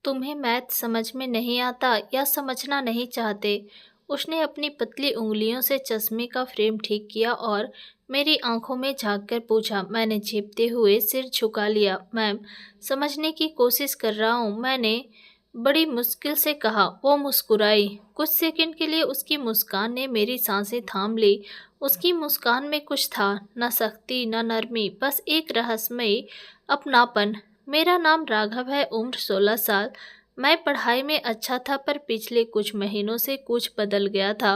तुम्हें मैथ समझ में नहीं आता या समझना नहीं चाहते? उसने अपनी पतली उंगलियों से चश्मे का फ्रेम ठीक किया और मेरी आंखों में झांककर पूछा। मैंने झेपते हुए सिर झुका लिया। मैम, समझने की कोशिश कर रहा हूँ, मैंने बड़ी मुश्किल से कहा। वो मुस्कुराई। कुछ सेकंड के लिए उसकी मुस्कान ने मेरी सांसें थाम ली। उसकी मुस्कान में कुछ था, न सख्ती न नरमी, बस एक रहस्यमयी अपनापन। मेरा नाम राघव है, उम्र 16 साल। मैं पढ़ाई में अच्छा था, पर पिछले कुछ महीनों से कुछ बदल गया था।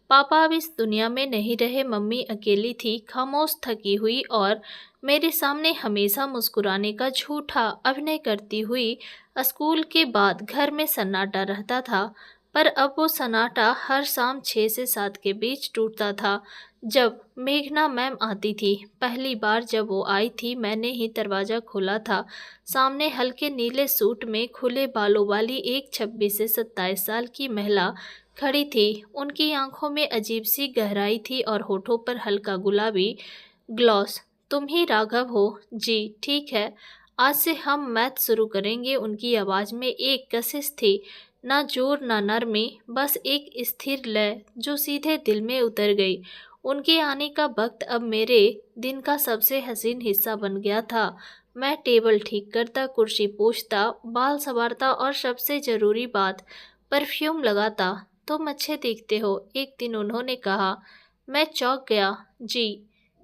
पापा अब इस दुनिया में नहीं रहे। मम्मी अकेली थी, खामोश, थकी हुई और मेरे सामने हमेशा मुस्कुराने का झूठा अभिनय करती हुई। स्कूल के बाद घर में सन्नाटा रहता था, पर अब वो सन्नाटा हर शाम 6 से 7 के बीच टूटता था, जब मेघना मैम आती थी। पहली बार जब वो आई थी, मैंने ही दरवाज़ा खोला था। सामने हल्के नीले सूट में खुले बालों वाली एक 26 से 27 साल की महिला खड़ी थी। उनकी आंखों में अजीब सी गहराई थी और होठों पर हल्का गुलाबी ग्लॉस। तुम ही राघव हो? जी ठीक है, आज से हम मैथ शुरू करेंगे। उनकी आवाज़ में एक कशिश थी, ना जोर ना नरमी, बस एक स्थिर लय जो सीधे दिल में उतर गई। उनके आने का वक्त अब मेरे दिन का सबसे हसीन हिस्सा बन गया था। मैं टेबल ठीक करता, कुर्सी पोंछता, बाल संवारता और सबसे ज़रूरी बात, परफ्यूम लगाता। तुम अच्छे दिखते हो, एक दिन उन्होंने कहा। मैं चौंक गया। जी,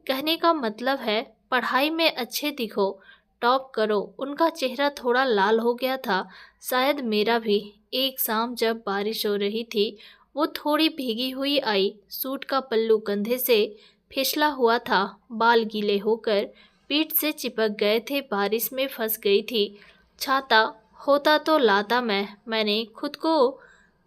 कहने का मतलब है पढ़ाई में अच्छे दिखो, टॉप करो। उनका चेहरा थोड़ा लाल हो गया था, शायद मेरा भी। एक शाम जब बारिश हो रही थी, वो थोड़ी भीगी हुई आई। सूट का पल्लू कंधे से फिसला हुआ था, बाल गीले होकर पीठ से चिपक गए थे, बारिश में फंस गई थी। छाता होता तो लाता मैंने खुद को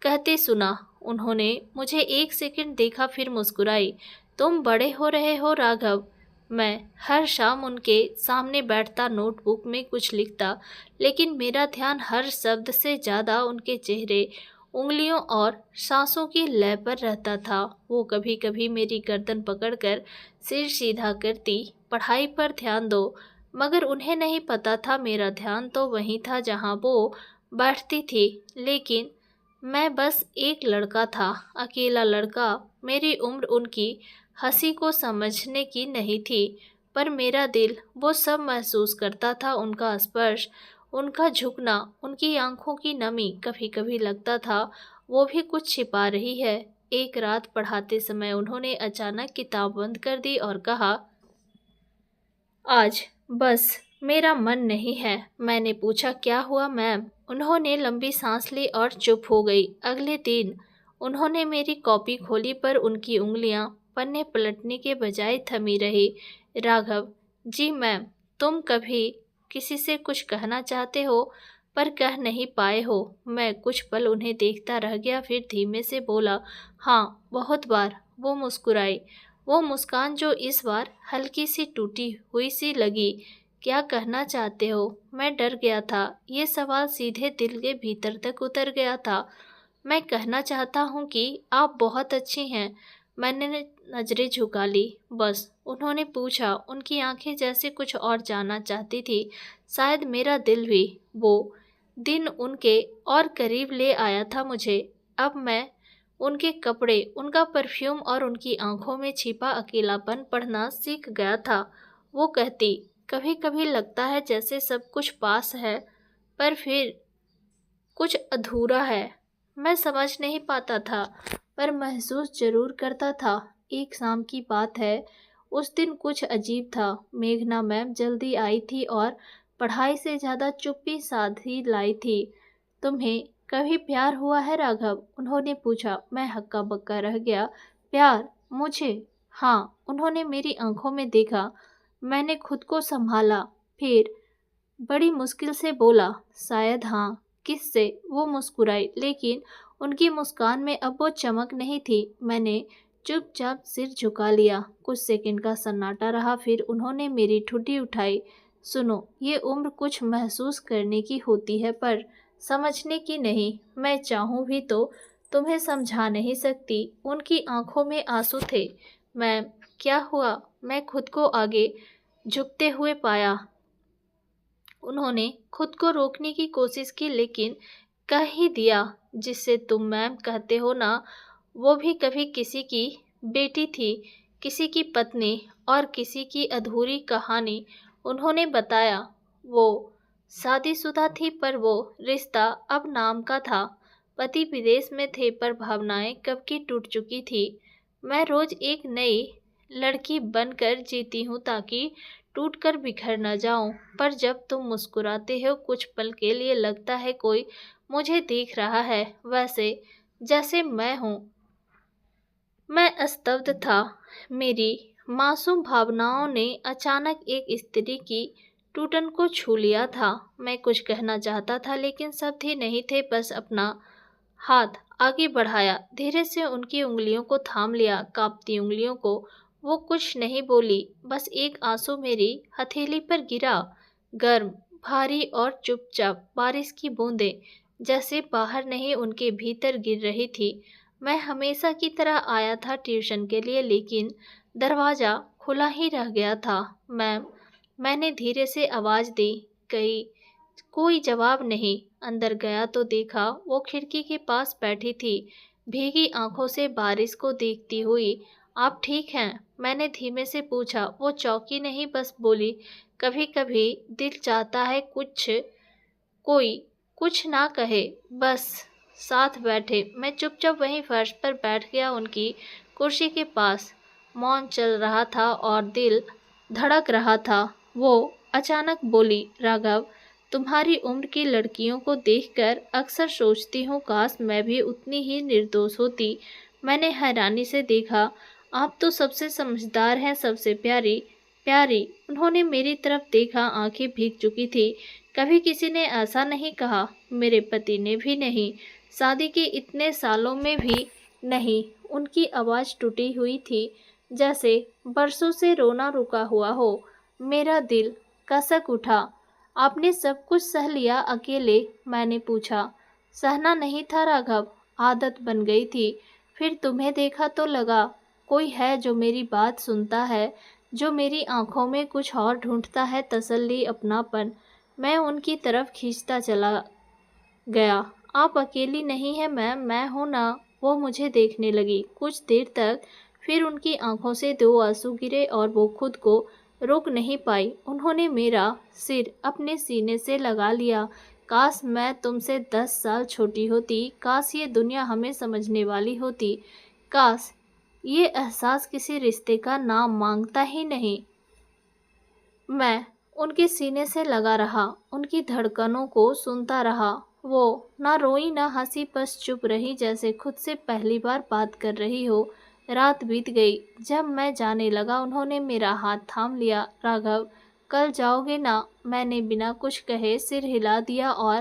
कहते सुना। उन्होंने मुझे एक सेकंड देखा, फिर मुस्कुराई। तुम बड़े हो रहे हो राघव। मैं हर शाम उनके सामने बैठता, नोटबुक में कुछ लिखता, लेकिन मेरा ध्यान हर शब्द से ज़्यादा उनके चेहरे, उंगलियों और सांसों की लय पर रहता था। वो कभी कभी मेरी गर्दन पकड़कर सिर सीधा करती, पढ़ाई पर ध्यान दो, मगर उन्हें नहीं पता था मेरा ध्यान तो वहीं था जहाँ वो बैठती थी। लेकिन मैं बस एक लड़का था, अकेला लड़का। मेरी उम्र उनकी हंसी को समझने की नहीं थी, पर मेरा दिल वो सब महसूस करता था। उनका स्पर्श, उनका झुकना, उनकी आंखों की नमी। कभी कभी लगता था वो भी कुछ छिपा रही है। एक रात पढ़ाते समय उन्होंने अचानक किताब बंद कर दी और कहा, आज बस मेरा मन नहीं है। मैंने पूछा, क्या हुआ मैम? उन्होंने लंबी सांस ली और चुप हो गई। अगले दिन उन्होंने मेरी कॉपी खोली, पर उनकी उंगलियां पन्ने पलटने के बजाय थमी रही। राघव। जी मैम। तुम कभी किसी से कुछ कहना चाहते हो, पर कह नहीं पाए हो? मैं कुछ पल उन्हें देखता रह गया, फिर धीमे से बोला, हाँ, बहुत बार। वो मुस्कुराई, वो मुस्कान जो इस बार हल्की सी टूटी हुई सी लगी। क्या कहना चाहते हो? मैं डर गया था। ये सवाल सीधे दिल के भीतर तक उतर गया था। मैं कहना चाहता हूँ कि आप बहुत अच्छी हैं। मैंने नजरें झुका ली। बस, उन्होंने पूछा। उनकी आंखें जैसे कुछ और जानना चाहती थी, शायद मेरा दिल भी। वो दिन उनके और करीब ले आया था मुझे। अब मैं उनके कपड़े, उनका परफ्यूम और उनकी आंखों में छिपा अकेलापन पढ़ना सीख गया था। वो कहती, कभी कभी लगता है जैसे सब कुछ पास है, पर फिर कुछ अधूरा है। मैं समझ नहीं पाता था, पर महसूस जरूर करता था। एक शाम की बात है, उस दिन कुछ अजीब था। मेघना मैम जल्दी आई थी और पढ़ाई से ज़्यादा चुप्पी साधी लाई थी। तुम्हें कभी प्यार हुआ है राघव? उन्होंने पूछा। मैं हक्का बक्का रह गया। प्यार? मुझे? हाँ। उन्होंने मेरी आंखों में देखा। मैंने खुद को संभाला, फिर बड़ी मुश्किल से बोला, शायद हाँ। किससे? वो मुस्कुराई, लेकिन उनकी मुस्कान में अब वो चमक नहीं थी। मैंने चुपचाप सिर झुका लिया। कुछ सेकंड का सन्नाटा रहा, फिर उन्होंने मेरी ठुड्डी उठाई। सुनो, ये उम्र कुछ महसूस करने की होती है, पर समझने की नहीं। मैं चाहूँ भी तो तुम्हें समझा नहीं सकती। उनकी आंखों में आंसू थे। मैम, क्या हुआ? मैं खुद को आगे झुकते हुए पाया। उन्होंने खुद को रोकने की कोशिश की, लेकिन कह ही दिया, जिससे तुम मैम कहते हो ना, वो भी कभी किसी की बेटी थी, किसी की पत्नी और किसी की अधूरी कहानी। उन्होंने बताया वो शादीशुदा थी, पर वो रिश्ता अब नाम का था। पति विदेश में थे, पर भावनाएं कब की टूट चुकी थी। मैं रोज एक नई लड़की बनकर जीती हूँ, ताकि टूट कर बिखर न जाऊं। पर जब तुम मुस्कुराते हो, कुछ पल के लिए लगता है कोई मुझे देख रहा है, वैसे जैसे मैं हूँ। मैं स्तब्ध था। मेरी मासूम भावनाओं ने अचानक एक स्त्री की टूटन को छू लिया था। मैं कुछ कहना चाहता था, लेकिन शब्द ही नहीं थे। बस अपना हाथ आगे बढ़ाया, धीरे से उनकी उंगलियों को थाम लिया, कांपती उंगलियों को। वो कुछ नहीं बोली, बस एक आंसू मेरी हथेली पर गिरा, गर्म, भारी और चुपचाप बारिश की बूंदें जैसे बाहर नहीं, उनके भीतर गिर रही थी। मैं हमेशा की तरह आया था ट्यूशन के लिए, लेकिन दरवाज़ा खुला ही रह गया था। मैम, मैंने धीरे से आवाज़ दी। कई कोई जवाब नहीं। अंदर गया तो देखा वो खिड़की के पास बैठी थी, भीगी आंखों से बारिश को देखती हुई। आप ठीक हैं? मैंने धीमे से पूछा। वो चौंकी नहीं, बस बोली, कभी कभी दिल चाहता है कोई कुछ ना कहे, बस साथ बैठे। मैं चुपचाप वहीं फर्श पर बैठ गया, उनकी कुर्सी के पास। मौन चल रहा था और दिल धड़क रहा था। वो अचानक बोली, राघव, तुम्हारी उम्र की लड़कियों को देखकर अक्सर सोचती हूँ, काश मैं भी उतनी ही निर्दोष होती। मैंने हैरानी से देखा। आप तो सबसे समझदार हैं, सबसे प्यारी प्यारी। उन्होंने मेरी तरफ देखा, आंखें भीग चुकी थी। कभी किसी ने ऐसा नहीं कहा, मेरे पति ने भी नहीं, शादी के इतने सालों में भी नहीं। उनकी आवाज़ टूटी हुई थी, जैसे बरसों से रोना रुका हुआ हो। मेरा दिल कसक उठा। आपने सब कुछ सह लिया अकेले? मैंने पूछा। सहना नहीं था राघव, आदत बन गई थी। फिर तुम्हें देखा तो लगा कोई है जो मेरी बात सुनता है, जो मेरी आंखों में कुछ और ढूंढता है, तसल्ली, अपनापन। मैं उनकी तरफ खींचता चला गया। आप अकेली नहीं हैं मैम, मैं हूं ना। वो मुझे देखने लगी कुछ देर तक, फिर उनकी आंखों से दो आंसू गिरे और वो खुद को रोक नहीं पाई। उन्होंने मेरा सिर अपने सीने से लगा लिया। काश मैं तुमसे 10 साल छोटी होती, काश ये दुनिया हमें समझने वाली होती, काश ये एहसास किसी रिश्ते का नाम मांगता ही नहीं। मैं उनके सीने से लगा रहा, उनकी धड़कनों को सुनता रहा। वो ना रोई ना हंसी, बस चुप रही, जैसे खुद से पहली बार बात कर रही हो। रात बीत गई। जब मैं जाने लगा, उन्होंने मेरा हाथ थाम लिया। राघव, कल जाओगे ना? मैंने बिना कुछ कहे सिर हिला दिया, और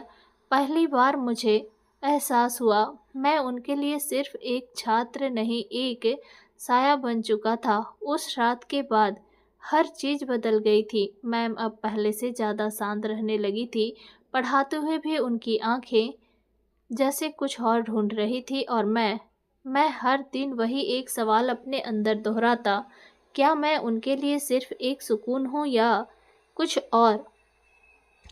पहली बार मुझे एहसास हुआ मैं उनके लिए सिर्फ एक छात्र नहीं, एक साया बन चुका था। उस रात के बाद हर चीज़ बदल गई थी। मैम अब पहले से ज़्यादा शांत रहने लगी थी। पढ़ाते हुए भी उनकी आंखें जैसे कुछ और ढूंढ रही थी, और मैं हर दिन वही एक सवाल अपने अंदर दोहराता, क्या मैं उनके लिए सिर्फ एक सुकून हूँ या कुछ और?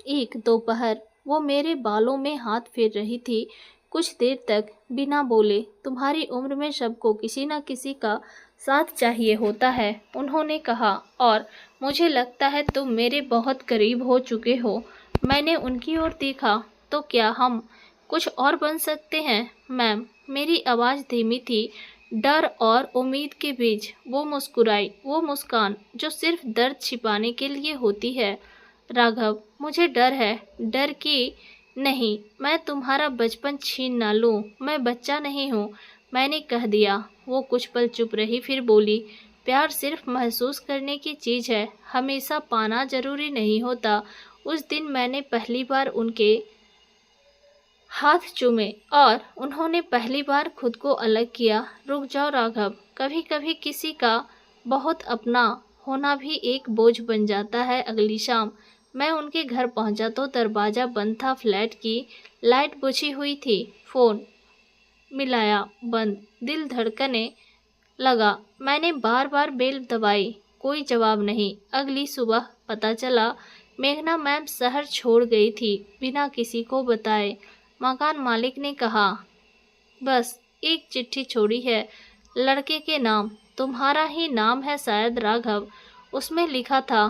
एक दोपहर वो मेरे बालों में हाथ फेर रही थी, कुछ देर तक बिना बोले। तुम्हारी उम्र में सबको किसी न किसी का साथ चाहिए होता है, उन्होंने कहा, और मुझे लगता है तुम मेरे बहुत करीब हो चुके हो। मैंने उनकी ओर देखा। तो क्या हम कुछ और बन सकते हैं मैम? मेरी आवाज़ धीमी थी, डर और उम्मीद के बीच। वो मुस्कुराई, वो मुस्कान जो सिर्फ दर्द छिपाने के लिए होती है। राघव, मुझे डर है। डर कि नहीं मैं तुम्हारा बचपन छीन ना लूं। मैं बच्चा नहीं हूँ, मैंने कह दिया। वो कुछ पल चुप रही, फिर बोली, प्यार सिर्फ महसूस करने की चीज़ है, हमेशा पाना जरूरी नहीं होता। उस दिन मैंने पहली बार उनके हाथ चूमे, और उन्होंने पहली बार खुद को अलग किया। रुक जाओ राघव, कभी कभी किसी का बहुत अपना होना भी एक बोझ बन जाता है। अगली शाम मैं उनके घर पहुंचा तो दरवाज़ा बंद था, फ्लैट की लाइट बुझी हुई थी, फ़ोन मिलाया बंद। दिल धड़कने लगा। मैंने बार बार बेल दबाई, कोई जवाब नहीं। अगली सुबह पता चला मेघना मैम शहर छोड़ गई थी बिना किसी को बताए। मकान मालिक ने कहा, बस एक चिट्ठी छोड़ी है लड़के के नाम, तुम्हारा ही नाम है शायद राघव। उसमें लिखा था,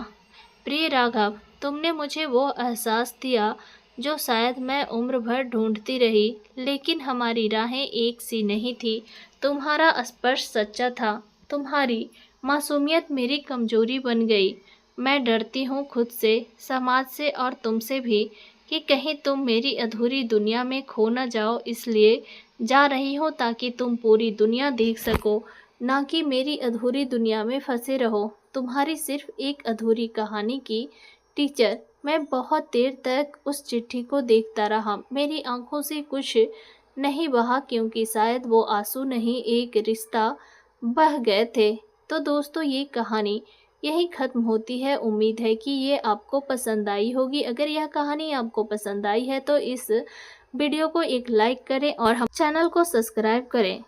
प्रिय राघव, तुमने मुझे वो एहसास दिया जो शायद मैं उम्र भर ढूंढती रही, लेकिन हमारी राहें एक सी नहीं थी। तुम्हारा स्पर्श सच्चा था, तुम्हारी मासूमियत मेरी कमजोरी बन गई। मैं डरती हूँ खुद से, समाज से और तुमसे भी, कि कहीं तुम मेरी अधूरी दुनिया में खो न जाओ, इसलिए जा रही हो ताकि तुम पूरी दुनिया देख सको, ना कि मेरी अधूरी दुनिया में फंसे रहो। तुम्हारी सिर्फ एक अधूरी कहानी की टीचर। मैं बहुत देर तक उस चिट्ठी को देखता रहा। मेरी आंखों से कुछ नहीं बहा क्योंकि शायद वो आंसू नहीं, एक रिश्ता बह गए थे। तो दोस्तों, ये कहानी यही ख़त्म होती है। उम्मीद है कि ये आपको पसंद आई होगी। अगर यह कहानी आपको पसंद आई है तो इस वीडियो को एक लाइक करें और हम चैनल को सब्सक्राइब करें।